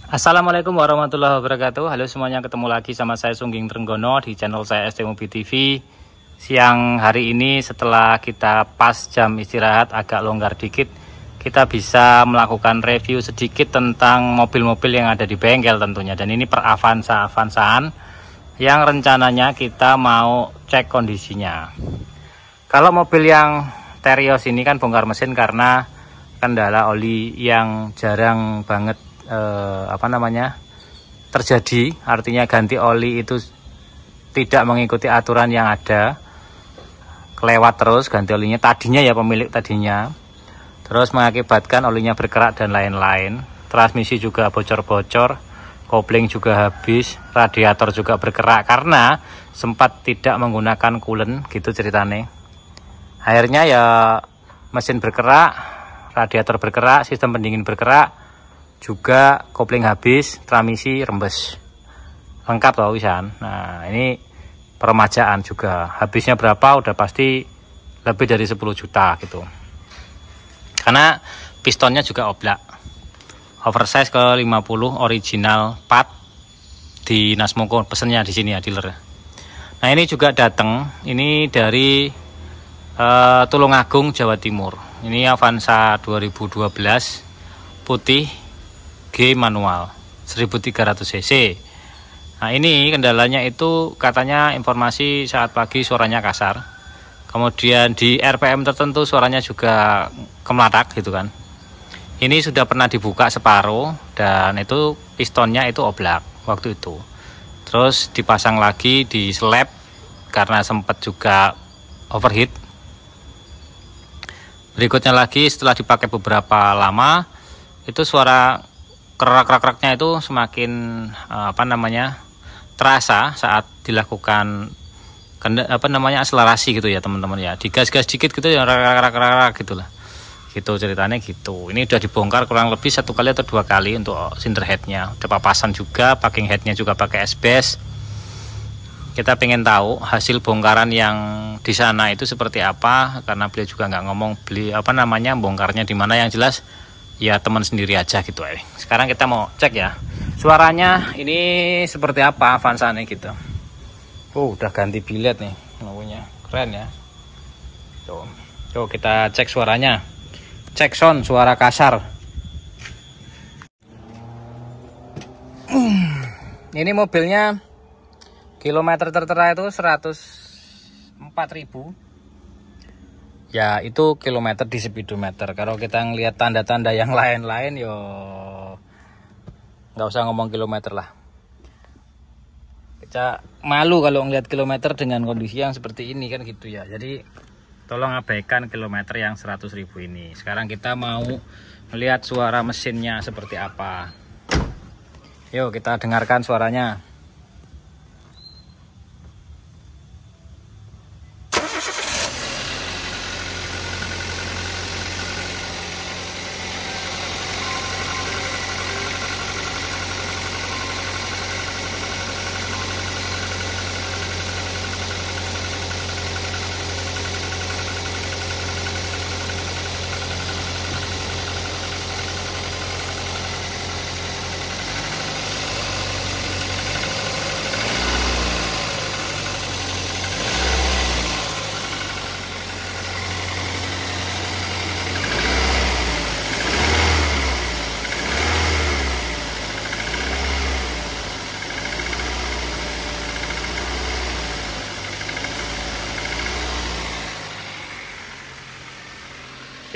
Assalamualaikum warahmatullahi wabarakatuh. Halo semuanya, ketemu lagi sama saya Sungging Trenggono di channel saya ST Mobi TV. Siang hari ini setelah kita pas jam istirahat agak longgar dikit, kita bisa melakukan review sedikit tentang mobil-mobil yang ada di bengkel tentunya. Dan ini per Avanza-Avanzaan yang rencananya kita mau cek kondisinya. Kalau mobil yang Terios ini kan bongkar mesin karena kendala oli yang jarang banget terjadi, artinya ganti oli itu tidak mengikuti aturan yang ada, kelewat terus ganti olinya tadinya ya, pemilik tadinya, terus mengakibatkan olinya berkerak dan lain-lain. Transmisi juga bocor-bocor, kopling juga habis, radiator juga berkerak karena sempat tidak menggunakan coolant gitu ceritanya. Akhirnya ya mesin berkerak, radiator berkerak, sistem pendingin berkerak, juga kopling habis, transmisi rembes, lengkap loh wisan. Nah ini peremajaan juga, habisnya berapa udah pasti lebih dari 10 juta gitu, karena pistonnya juga oblak oversize ke 50 original part di Nasmoko, pesennya di sini ya dealer. Nah ini juga datang, ini dari Tulungagung Jawa Timur. Ini Avanza 2012 putih G manual 1300 cc. Nah ini kendalanya itu katanya informasi saat pagi suaranya kasar, kemudian di RPM tertentu suaranya juga kemelatak gitu kan. Ini sudah pernah dibuka separuh dan itu pistonnya itu oblak waktu itu, terus dipasang lagi di slab karena sempat juga overheat. Berikutnya lagi setelah dipakai beberapa lama, itu suara kerak-keraknya itu semakin terasa saat dilakukan akselerasi gitu ya teman-teman ya, digas-gas dikit gitu ya, kerak gitulah gitu ceritanya gitu. Ini udah dibongkar kurang lebih 1 kali atau 2 kali untuk cinder headnya, udah papasan juga, packing headnya juga pakai SBS. Kita pengen tahu hasil bongkaran yang di sana itu seperti apa, karena beliau juga nggak ngomong bongkarnya di mana. Yang jelas ya teman sendiri aja gitu. Sekarang kita mau cek ya suaranya ini seperti apa Avanza nih gitu. Udah ganti bilet nih namanya, keren ya. Tuh kita cek suaranya, cek sound, suara kasar. Ini mobilnya kilometer tertera itu 104.000 ya, itu kilometer di speedometer. Kalau kita ngelihat tanda-tanda yang lain-lain yo nggak usah ngomong kilometer lah, kita malu kalau ngelihat kilometer dengan kondisi yang seperti ini kan gitu ya. Jadi tolong abaikan kilometer yang 100.000 ini. Sekarang kita mau melihat suara mesinnya seperti apa. Yuk kita dengarkan suaranya.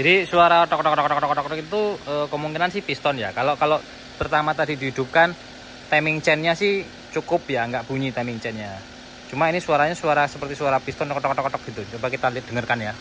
Jadi suara tok itu kemungkinan sih piston ya. Kalau pertama tadi dihidupkan, timing chainnya sih cukup ya, nggak bunyi timing chainnya. Cuma ini suaranya seperti suara piston tok gitu. Coba kita lihat, dengarkan ya.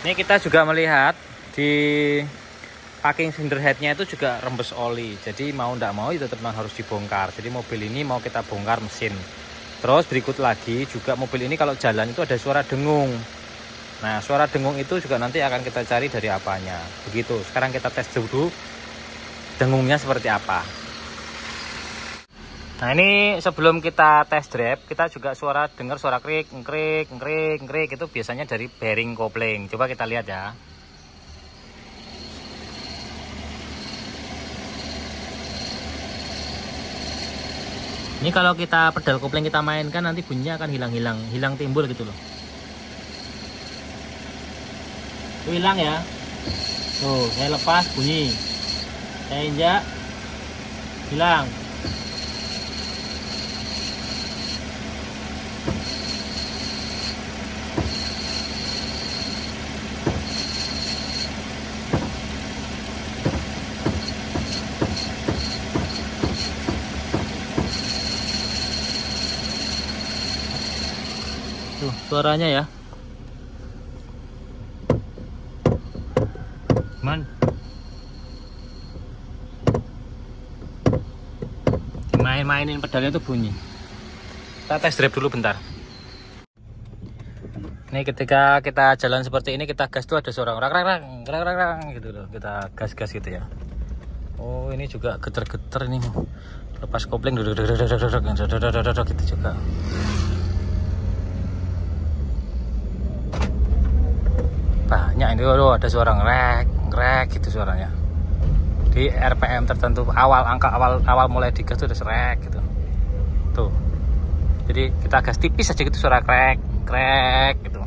Ini kita juga melihat di packing cylinder headnya itu juga rembes oli. Jadi mau ndak mau itu tetap harus dibongkar. Jadi mobil ini mau kita bongkar mesin. Terus berikut lagi juga mobil ini kalau jalan itu ada suara dengung. Nah suara dengung itu juga nanti akan kita cari dari apanya. Begitu. Sekarang kita tes dulu dengungnya seperti apa. Nah ini sebelum kita test drive, kita juga dengar suara krik, krik, krik, krik, itu biasanya dari bearing kopling. Coba kita lihat ya. Ini kalau kita pedal kopling kita mainkan nanti bunyinya akan hilang timbul gitu loh. Tuh hilang ya. Tuh saya lepas bunyi, saya injak hilang. Tuh suaranya ya. Dimain-mainin pedalnya tuh bunyi. Kita tes drive dulu bentar. Ini ketika kita jalan seperti ini, kita gas tuh ada suara rang gitu loh. Kita gas-gas gitu ya. Oh ini juga geter-geter ini. Lepas kopling gitu juga. Banyak ini loh, ada suara ngerek gitu suaranya. Di RPM tertentu angka awal mulai digas tuh udah serek gitu. Tuh. Jadi kita gas tipis aja gitu suara krek gitu.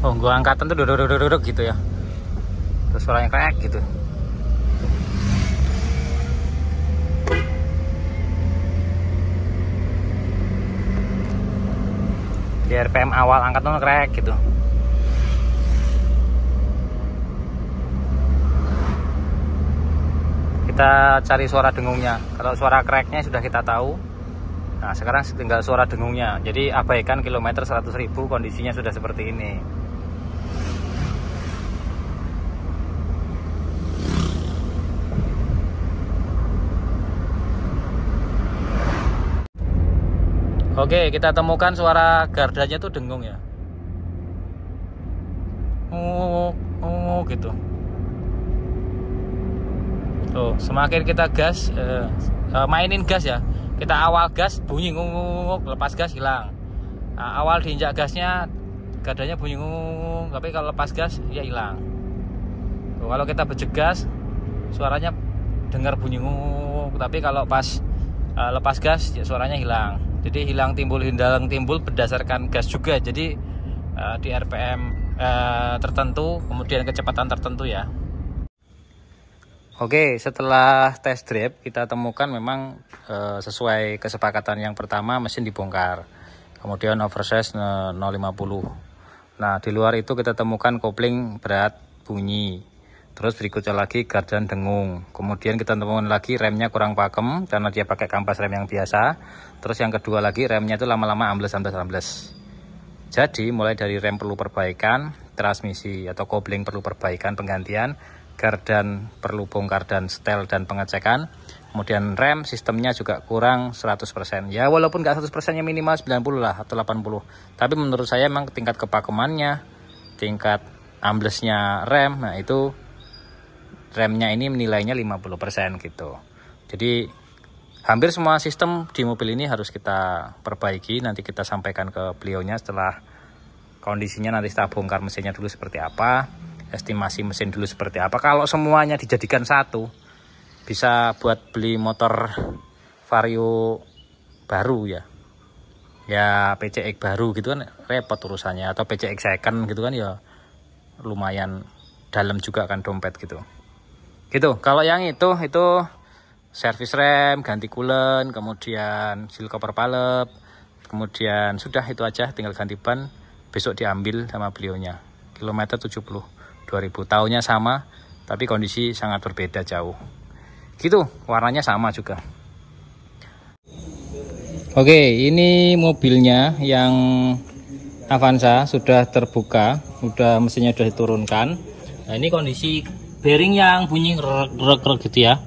Oh, gua angkatan tuh duduk gitu ya. Terus suaranya krek gitu. Di RPM awal angkatan tuh krek gitu. Kita cari suara dengungnya. Kalau suara kreknya sudah kita tahu. Nah, sekarang tinggal suara dengungnya. Jadi abaikan kilometer 100.000 kondisinya sudah seperti ini. Oke, kita temukan suara gardanya tuh dengung ya. Gitu. Tuh, semakin kita gas, mainin gas ya. Kita awal gas bunyi nguk, lepas gas hilang. Nah, awal diinjak gasnya gardanya bunyi nguk, tapi kalau lepas gas ya hilang. Tuh, kalau kita berjegas suaranya dengar bunyi nguk, tapi kalau pas lepas gas ya suaranya hilang. Jadi hilang timbul berdasarkan gas juga. Jadi di RPM tertentu, kemudian kecepatan tertentu ya. Oke, setelah test drive kita temukan memang sesuai kesepakatan yang pertama mesin dibongkar. Kemudian oversize 050. Nah, di luar itu kita temukan kopling berat bunyi. Terus berikutnya lagi gardan dengung. Kemudian kita temukan lagi remnya kurang pakem karena dia pakai kampas rem yang biasa. Terus yang kedua lagi remnya itu lama-lama ambles. Jadi mulai dari rem perlu perbaikan, transmisi atau kopling perlu perbaikan penggantian, gardan perlu bongkar dan setel dan pengecekan. Kemudian rem sistemnya juga kurang 100%. Ya walaupun nggak 100%-nya minimal 90 lah atau 80. Tapi menurut saya memang tingkat kepakemannya, tingkat amblesnya rem, nah itu remnya ini nilainya 50% gitu. Jadi hampir semua sistem di mobil ini harus kita perbaiki. Nanti kita sampaikan ke beliaunya setelah kondisinya, nanti kita bongkar mesinnya dulu seperti apa, estimasi mesin dulu seperti apa. Kalau semuanya dijadikan satu, bisa buat beli motor Vario baru ya. ya PCX baru gitu kan repot urusannya, atau PCX second gitu kan ya lumayan dalam juga kan dompet gitu. Kalau yang itu servis rem, ganti coolant, kemudian seal cover palep, kemudian sudah itu aja, tinggal ganti ban, besok diambil sama beliaunya. Kilometer 72.000, tahunnya sama tapi kondisi sangat berbeda jauh. Gitu, warnanya sama juga. Oke, ini mobilnya yang Avanza sudah terbuka, mesinnya sudah diturunkan. Nah, ini kondisi bearing yang bunyi rek gitu ya.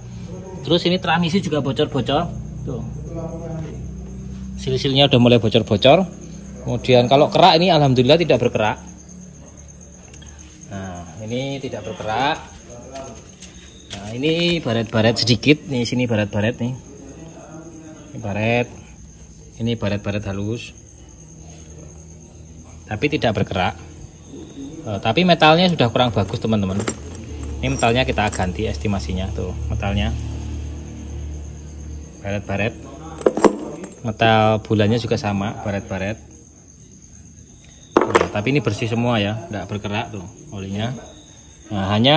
Terus ini transmisi juga bocor-bocor. Tuh. Sil-silnya udah mulai bocor-bocor. Kemudian kalau kerak ini alhamdulillah tidak berkerak. Nah, ini tidak berkerak. Nah, ini baret-baret sedikit nih, sini baret-baret nih. Ini baret. Ini baret-baret halus. Tapi tidak berkerak. Tapi metalnya sudah kurang bagus, teman-teman. Ini metalnya kita ganti estimasinya tuh, metalnya. Baret-baret. Metal bulannya juga sama, baret-baret. Nah, tapi ini bersih semua ya, nggak berkerak tuh olinya. Nah, hanya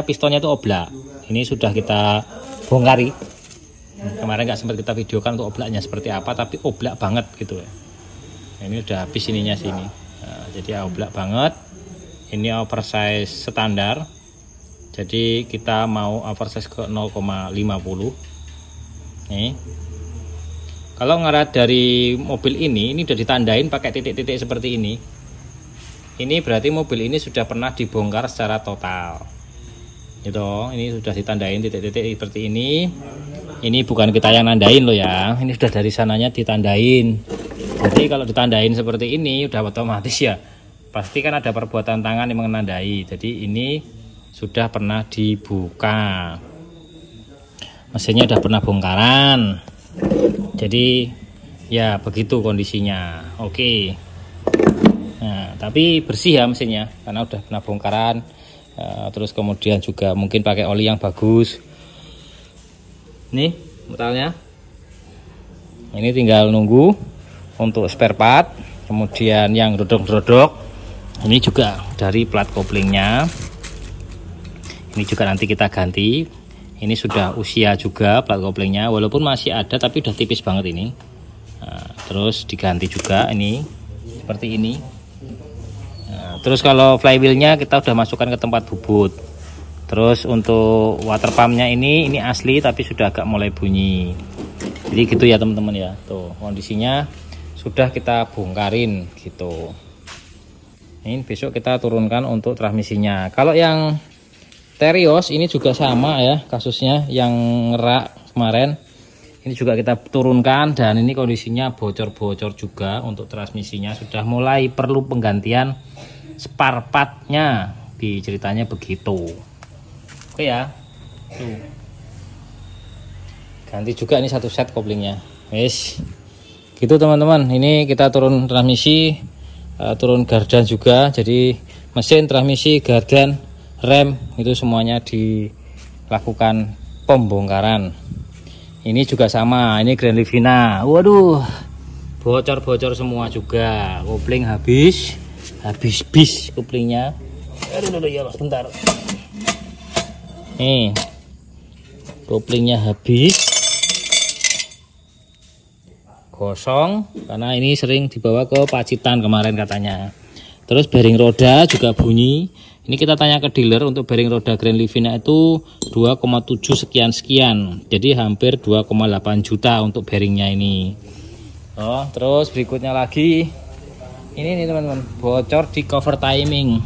pistonnya itu oblak. Ini sudah kita bongkari. Kemarin nggak sempat kita videokan untuk oblaknya seperti apa, tapi oblak banget gitu ya. Nah, ini udah habis ininya sini. Nah, jadi oblak banget. Ini oversize standar. Jadi kita mau oversize ke 0,50. Nih. Kalau ngarah dari mobil ini udah ditandain pakai titik-titik seperti ini. Ini berarti mobil ini sudah pernah dibongkar secara total. Gitu, ini sudah ditandain titik-titik seperti ini. Ini bukan kita yang nandain loh ya. Ini sudah dari sananya ditandain. Jadi kalau ditandain seperti ini udah otomatis ya. Pasti kan ada perbuatan tangan yang menandai. Jadi ini sudah pernah dibuka. Mesinnya udah pernah bongkaran. Jadi ya begitu kondisinya. Oke. Nah, tapi bersih ya mesinnya karena udah pernah bongkaran. Terus kemudian juga mungkin pakai oli yang bagus. Nih metalnya. Ini tinggal nunggu untuk spare part. Kemudian yang rodok-rodok ini juga dari plat koplingnya. Ini juga nanti kita ganti. Ini sudah usia juga plat koplingnya, walaupun masih ada tapi udah tipis banget ini. Nah, terus diganti juga ini seperti ini. Nah, terus kalau flywheelnya kita udah masukkan ke tempat bubut. Terus untuk water pumpnya ini asli tapi sudah agak mulai bunyi. Jadi gitu ya teman-teman ya. Tuh kondisinya sudah kita bongkarin gitu. Ini besok kita turunkan untuk transmisinya. Kalau yang Terios ini juga sama ya kasusnya, yang ngerak kemarin ini juga kita turunkan dan ini kondisinya bocor-bocor juga. Untuk transmisinya sudah mulai perlu penggantian spare partnya, di ceritanya begitu. Oke ya, tuh ganti juga ini satu set koplingnya. Wes gitu teman-teman, ini kita turun transmisi, turun gardan juga. Jadi mesin, transmisi, gardan, rem itu semuanya dilakukan pembongkaran. Ini juga sama, ini Grand Livina. Waduh, bocor-bocor semua juga. Kopling habis bis koplingnya. Aduh ya sebentar. Nih koplingnya habis, kosong karena ini sering dibawa ke Pacitan kemarin katanya. Terus bearing roda juga bunyi. Ini kita tanya ke dealer, untuk bearing roda Grand Livina itu 2,7 sekian. Jadi hampir 2,8 juta untuk bearingnya ini. Oh, terus berikutnya lagi ini nih teman-teman, bocor di cover timing.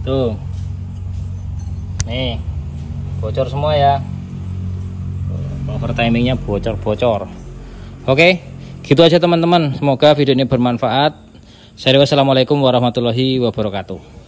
Tuh. Nih. Bocor semua ya. Cover timingnya bocor-bocor. Oke, gitu aja teman-teman. Semoga video ini bermanfaat. Wassalamualaikum warahmatullahi wabarakatuh.